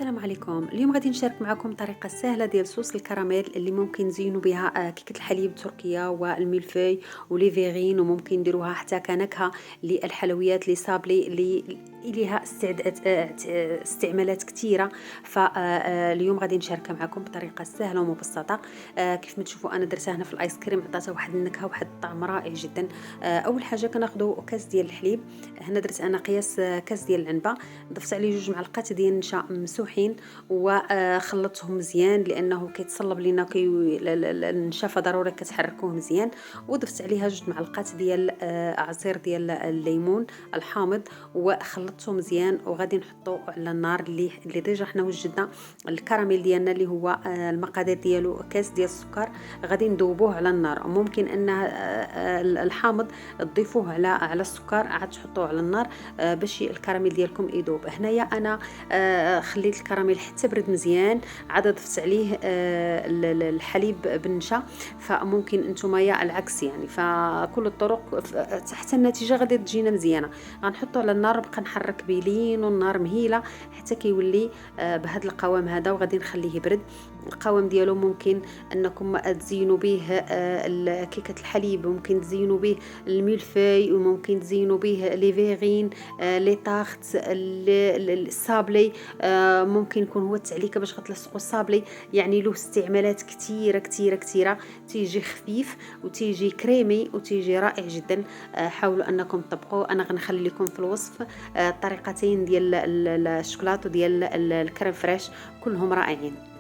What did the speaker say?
السلام عليكم. اليوم غادي نشارك معكم طريقة سهلة ديال صوص الكراميل اللي ممكن نزينوا بها كيكة الحليب التركية والميلفي ولي فيغين، وممكن نديروها حتى كنكهة للحلويات لي صابلي اللي لها استعمالات كثيرة. فاليوم غادي نشارك معكم بطريقة سهلة ومبسطة. كيف ما تشوفوا انا درتها هنا في الايس كريم، عطاتها واحد النكهة وواحد الطعم رائع جدا. اول حاجة كناخذوا كاس ديال الحليب. هنا درت انا قياس كاس ديال العنبة، ضفت عليه 2 معلقات ديال النشا مسوحين وخلطتهم مزيان لانه كيتصلب لينا النشا، فضروري كتحركوه مزيان. وضفت عليها 2 معلقات ديال عصير ديال الليمون الحامض وخلطته مزيان. وغادي نحطو على النار اللي ديجا حنا وجدنا الكراميل ديالنا اللي هو المقادير ديالو كاس ديال السكر، غادي ندوبوه على النار. ممكن ان الحامض تضيفوه على السكر عاد تحطوه على النار باش الكراميل ديالكم يذوب. هنايا انا خليت الكراميل حتى برد مزيان، عاد ضفت عليه الحليب بالنشا. فممكن نتوما العكس يعني، فكل الطرق حتى النتيجه غادي تجينا مزيانه. غنحطو على النار، نبقى نحرك بلين والنار مهيله حتى كيولي بهذا القوام هذا، وغادي نخليه يبرد. القوام ديالو ممكن انكم تزينوا به كيكه الحليب، ممكن تزينوا به الميلفي، وممكن تزينوا به لي فيغين، لي طاخت، الصابلي. ممكن يكون هو التعليكه باش غتلصقوا الصابلي. يعني له استعمالات كثيره كثيره كثيره، تيجي خفيف وتيجي كريمي وتيجي رائع جدا. حاولوا انكم تطبقوه. انا غنخلي لكم في الوصف طريقتين ديال الشوكولاته وديال الكريم فريش، كلهم رائعين.